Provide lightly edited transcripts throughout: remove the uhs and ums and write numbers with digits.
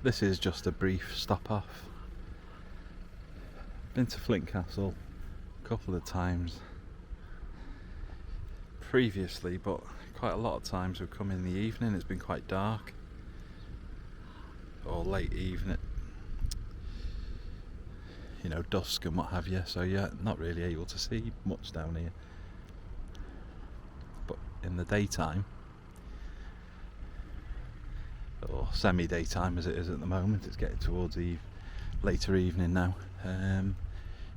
This is just a brief stop off. Been to Flint Castle a couple of times previously, but quite a lot of times we've come in the evening. It's been quite dark, or late evening, you know, dusk and what have you, so yeah, not really able to see much down here. But in the daytime, or semi-daytime as it is at the moment, it's getting towards the later evening now,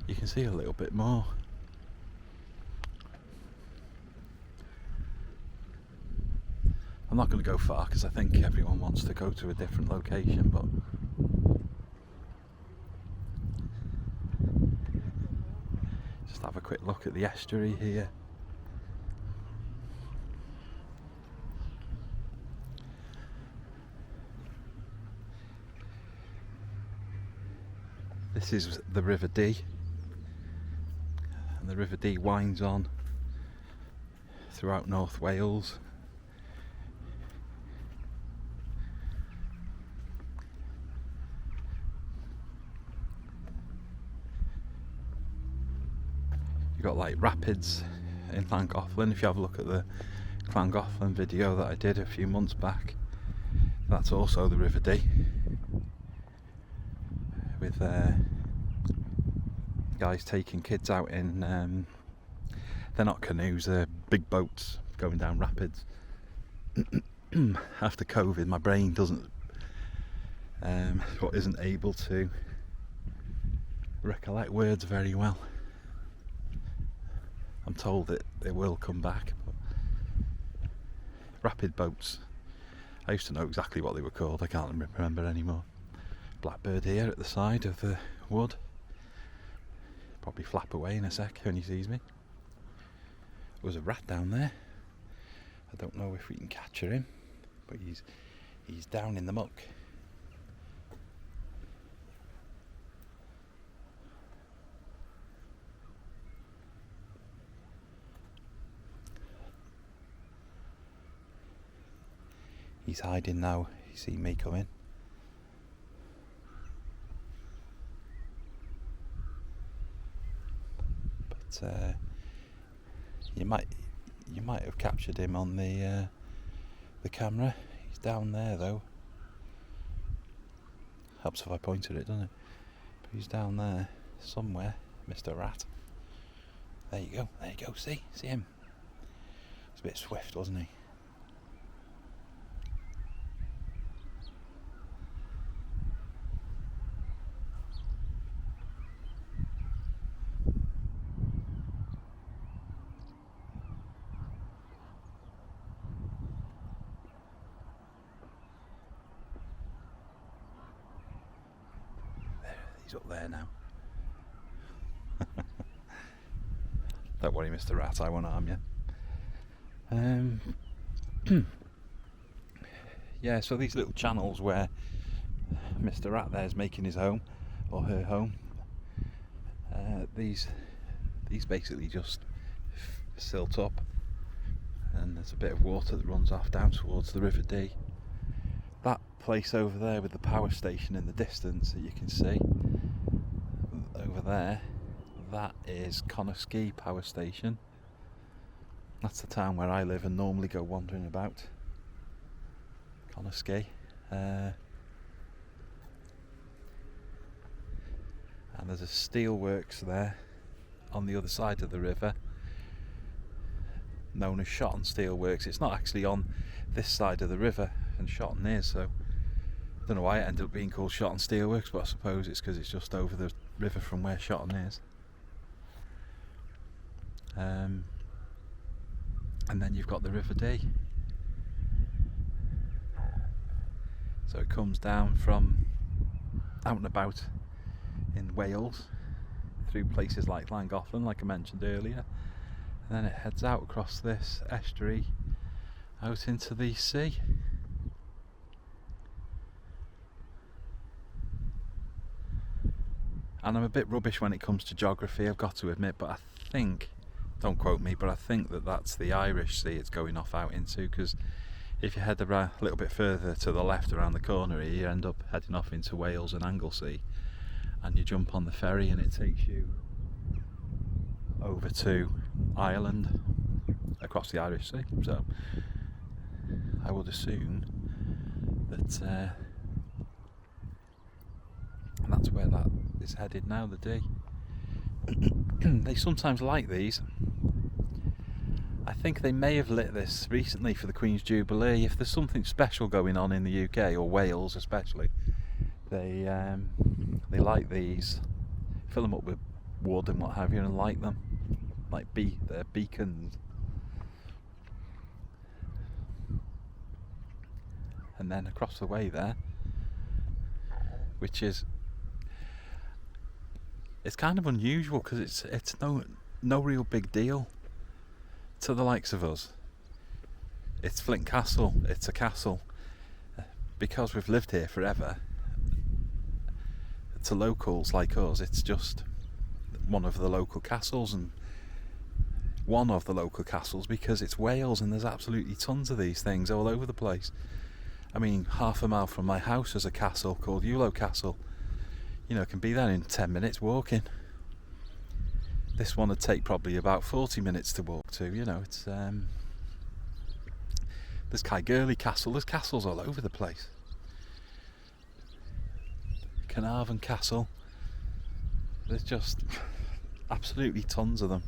you can see a little bit more. I'm not going to go far because I think everyone wants to go to a different location, but just have a quick look at the estuary here. This is the River Dee, and the River Dee winds on throughout North Wales. You've got like rapids in Llangollen. If you have a look at the Llangollen video that I did a few months back, that's also the River Dee, with guys taking kids out in they're not canoes, they're big boats going down rapids. After COVID, my brain isn't able to recollect words very well. I'm told that they will come back, but rapid boats, I used to know exactly what they were called, I can't remember anymore. Blackbird here at the side of the wood, probably flap away in a sec when he sees me. There was a rat down there, I don't know if we can capture him, but he's down in the muck. He's hiding now, you see me coming. But you might have captured him on the camera. He's down there though. Helps if I point at it, doesn't it? But he's down there somewhere, Mr. Rat. There you go, see him. He's a bit swift, wasn't he? He's up there now. Don't worry, Mr. Rat, I won't harm you. Yeah, so these little channels where Mr. Rat there is making his home, or her home, these basically just silt up, and there's a bit of water that runs off down towards the River Dee. That place over there with the power station in the distance that you can see over there, that is Connerskey Power Station. That's the town where I live and normally go wandering about. Connerskey. And there's a steelworks there on the other side of the river, known as Shotton Steelworks. It's not actually on this side of the river, and Shotton is, so I don't know why it ended up being called Shotton Steelworks, but I suppose it's because it's just over the river from where Shotton is. And then you've got the River Dee. So it comes down from out and about in Wales through places like Llangollen, like I mentioned earlier, and then it heads out across this estuary out into the sea. And I'm a bit rubbish when it comes to geography, I've got to admit, but I think, don't quote me, but I think that that's the Irish Sea it's going off out into, because if you head a little bit further to the left around the corner here, you end up heading off into Wales and Anglesey, and you jump on the ferry and it takes you over to Ireland across the Irish Sea. So I would assume that that's where that is headed now, the D. They sometimes light these. I think they may have lit this recently for the Queen's Jubilee. If there's something special going on in the UK, or Wales especially, they light these, fill them up with wood and what have you, and light them like they're beacons. And then across the way there, which is, it's kind of unusual because it's no real big deal to the likes of us. It's Flint Castle. It's a castle. Because we've lived here forever, to locals like us, it's just one of the local castles, and one of the local castles because it's Wales and there's absolutely tons of these things all over the place. I mean, half a mile from my house is a castle called Ullo Castle. You know, can be there in 10 minutes walking. This one would take probably about 40 minutes to walk to. You know, it's there's Caergurley Castle. There's castles all over the place. Carnarvon Castle. There's just absolutely tons of them.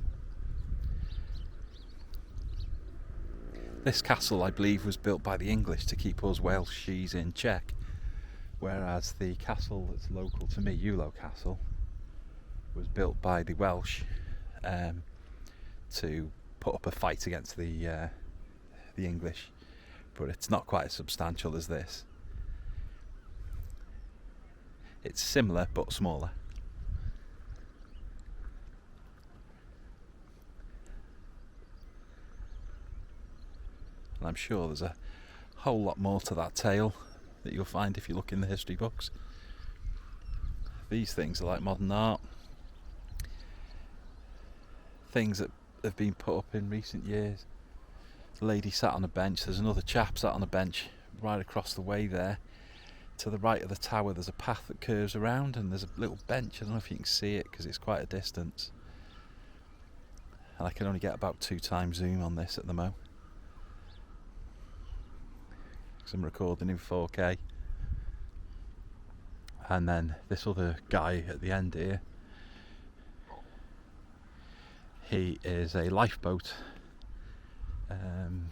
This castle, I believe, was built by the English to keep us Welshies in check, whereas the castle that's local to me, Ullo Castle, was built by the Welsh to put up a fight against the English, but it's not quite as substantial as this. It's similar but smaller. And I'm sure there's a whole lot more to that tale that you'll find if you look in the history books. These things are like modern art. Things that have been put up in recent years. The lady sat on a bench. There's another chap sat on a bench right across the way there. To the right of the tower there's a path that curves around, and there's a little bench. I don't know if you can see it because it's quite a distance. And I can only get about 2x zoom on this at the moment. I'm recording in 4K, and then this other guy at the end here, he is a lifeboat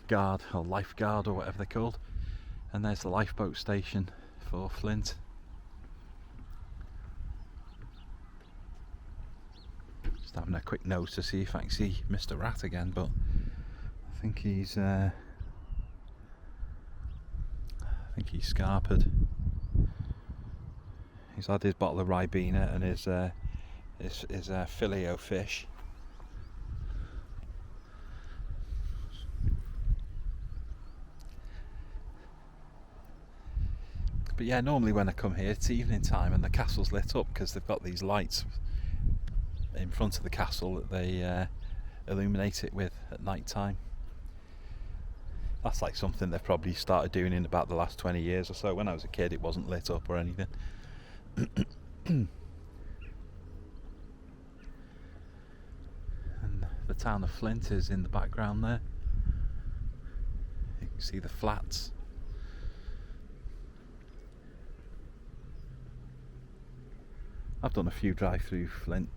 guard or lifeguard or whatever they're called, and there's the lifeboat station for Flint. Just having a quick nose to see if I can see Mr. Rat again, but I think he's scarpered. He's had his bottle of Ribena and his filet o fish. But yeah, normally when I come here it's evening time and the castle's lit up because they've got these lights in front of the castle that they illuminate it with at night time. That's like something they've probably started doing in about the last 20 years or so. When I was a kid it wasn't lit up or anything. And the town of Flint is in the background there. You can see the flats. I've done a few drive through Flint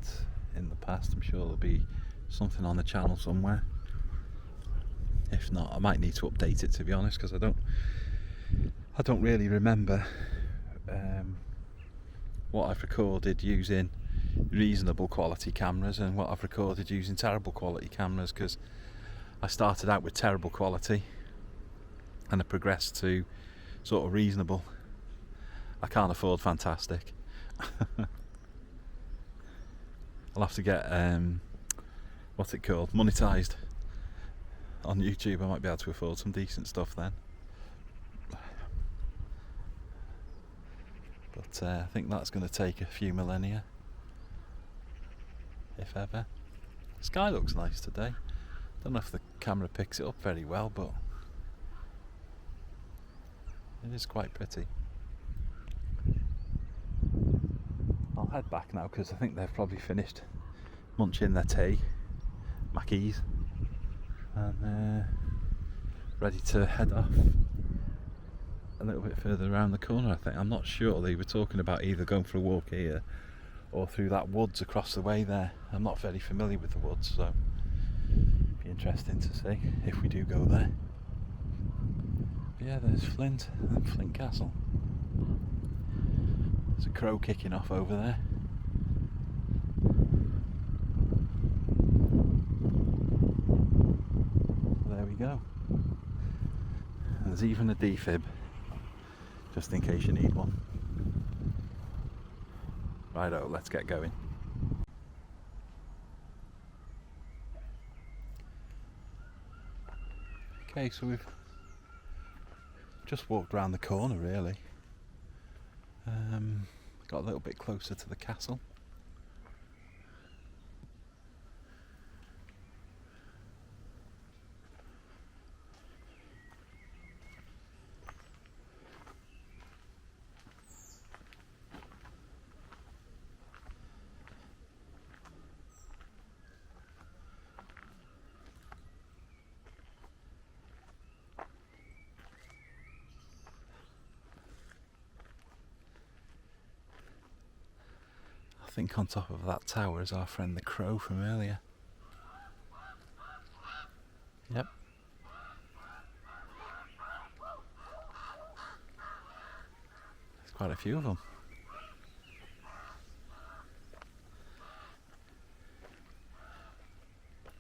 in the past. I'm sure there'll be something on the channel somewhere. If not, I might need to update it, to be honest, because I don't really remember what I've recorded using reasonable quality cameras and what I've recorded using terrible quality cameras, because I started out with terrible quality and I progressed to sort of reasonable. I can't afford fantastic. I'll have to get what's it called, monetized on YouTube. I might be able to afford some decent stuff then. But I think that's going to take a few millennia, if ever. The sky looks nice today. Don't know if the camera picks it up very well, but It is quite pretty. I'll head back now because I think they've probably finished munching their tea, Mackies, and ready to head off a little bit further around the corner. I think, I'm not sure, they were talking about either going for a walk here or through that woods across the way there. I'm not very familiar with the woods, so it'd be interesting to see if we do go there. But yeah, there's Flint and Flint Castle. There's a crow kicking off over there. There we go. There's even a defib, just in case you need one. Righto, let's get going. Okay, so we've just walked round the corner really. Got a little bit closer to the castle. I think on top of that tower is our friend the crow from earlier. Yep. There's quite a few of them.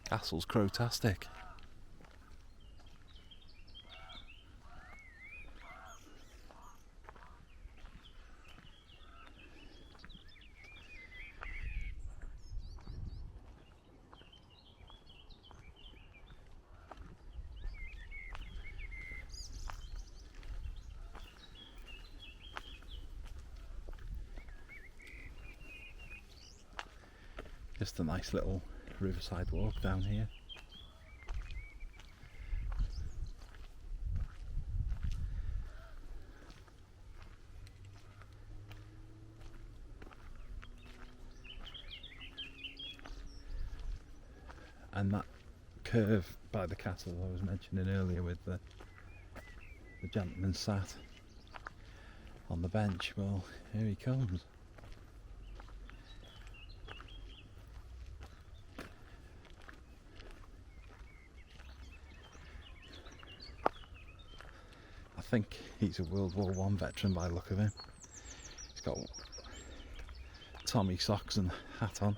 Castle's crowtastic. Just a nice little riverside walk down here. And that curve by the castle I was mentioning earlier with the gentleman sat on the bench, well, here he comes. I think he's a World War I veteran by the look of him. He's got Tommy socks and hat on.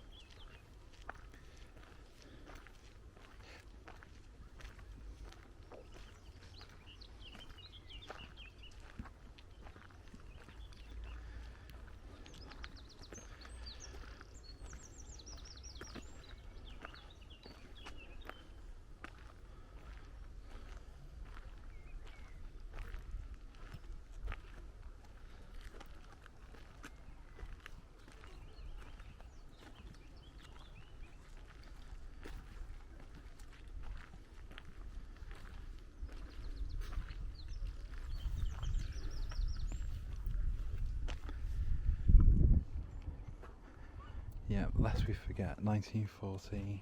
Yeah, lest we forget, 1914,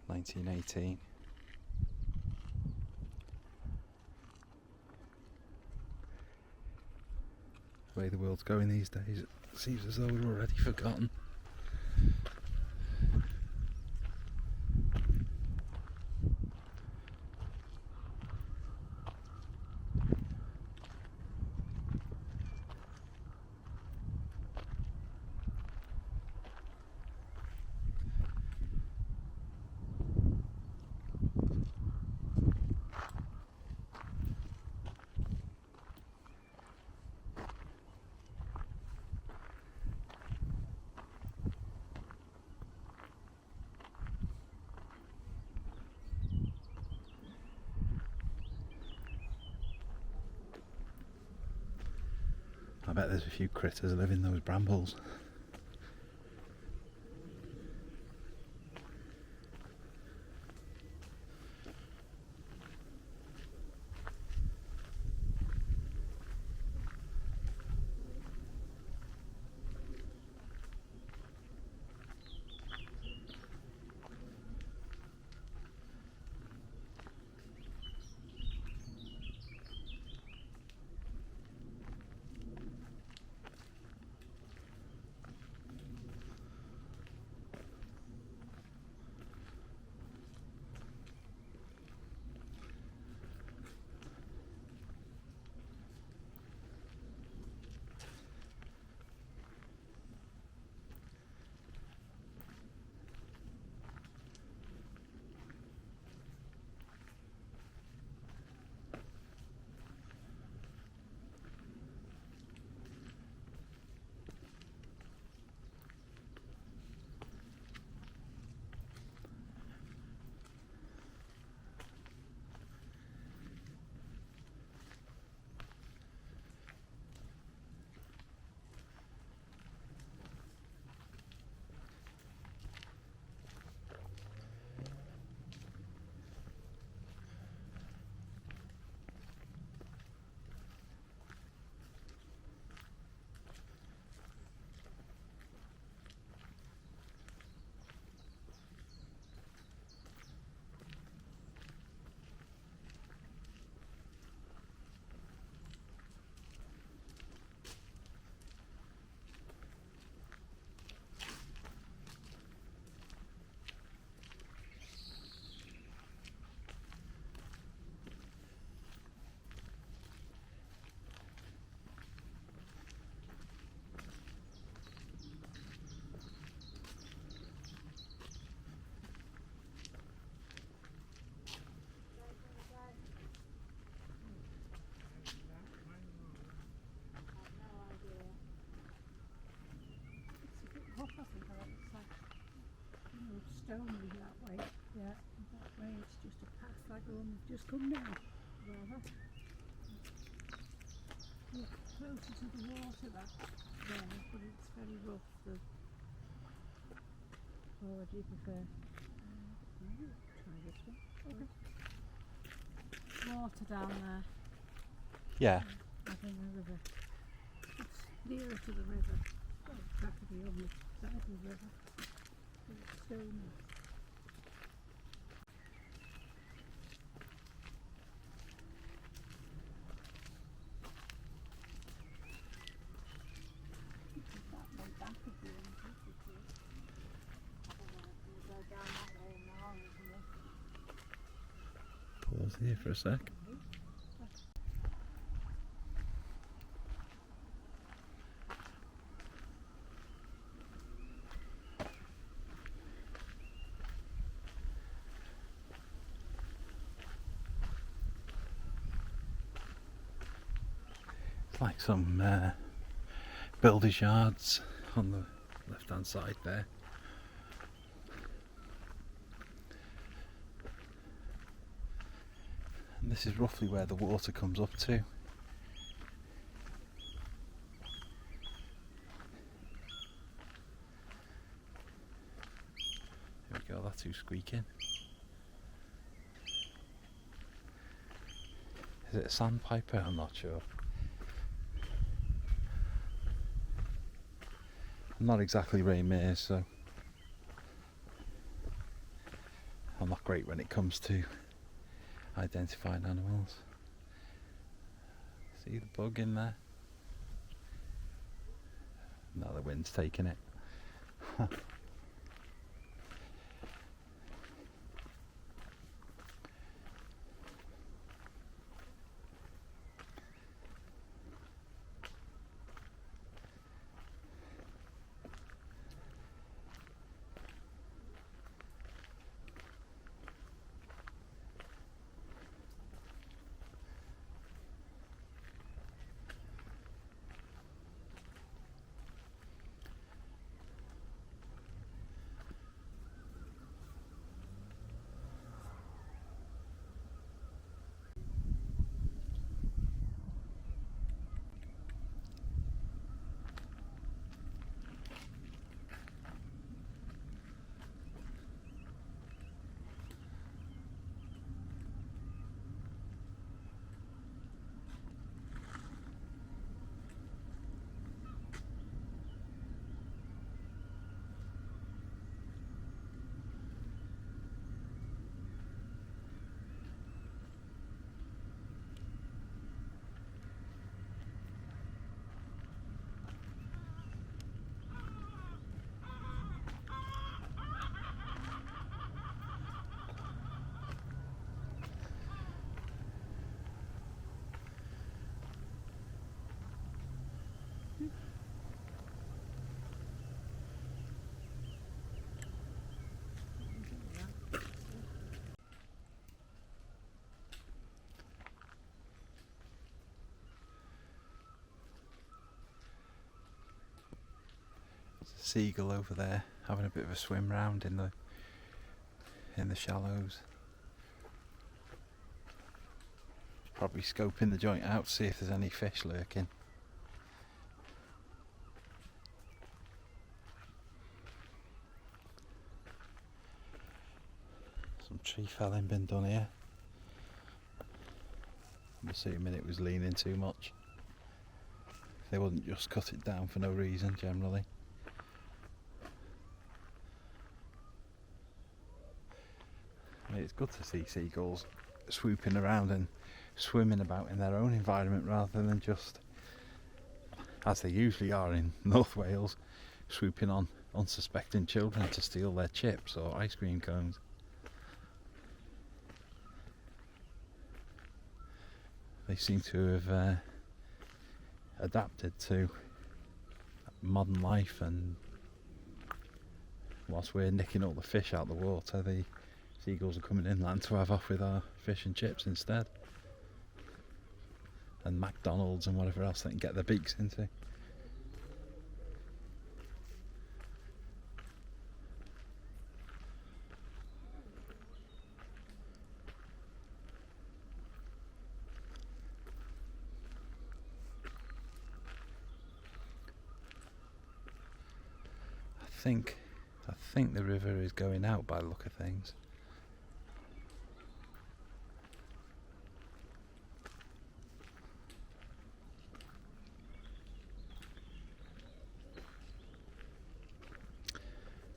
1918. The way the world's going these days, it seems as though we're already forgotten. I bet there's a few critters living in those brambles. stony that way. Yeah, that way it's just a path like the one we've just come down. Rather. Look closer to the water that there, but it's very rough. Or would you prefer? Try this one. Okay. Water down there. Yeah. I think the river. It's nearer to the river. Well, practically on the side of the river. But it's stony. That way back of the otherwise we'll go down that way now, isn't it? Pause here for a sec. It's like some builders' yards on the left hand side there. And this is roughly where the water comes up to. There we go, that's who's squeaking. Is it a sandpiper? I'm not sure. I'm not exactly Ray Mears, so I'm not great when it comes to identifying animals. See the bug in there? Now the wind's taking it. Seagull over there having a bit of a swim round in the shallows. Probably scoping the joint out to see if there's any fish lurking. Some tree felling been done here. I'm assuming it was leaning too much. They wouldn't just cut it down for no reason generally. I mean, it's good to see seagulls swooping around and swimming about in their own environment rather than just, as they usually are in North Wales, swooping on unsuspecting children to steal their chips or ice cream cones. They seem to have adapted to modern life, and whilst we're nicking all the fish out of the water, the seagulls are coming inland to have off with our fish and chips instead, and McDonald's and whatever else they can get their beaks into. I think the river is going out by the look of things.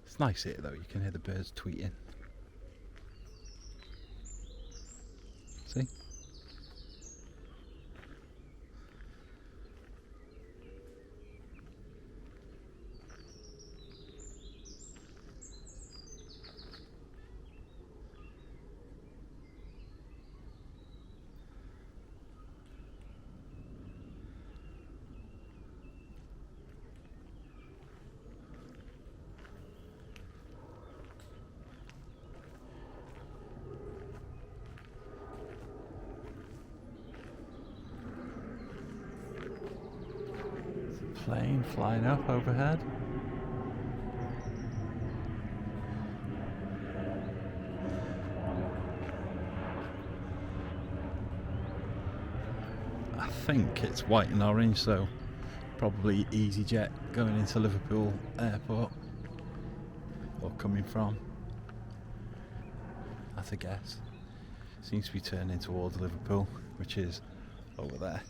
It's nice here though, you can hear the birds tweeting. See? Plane flying up overhead. I think it's white and orange, so probably EasyJet going into Liverpool Airport or coming from. That's a guess. Seems to be turning towards Liverpool, which is over there.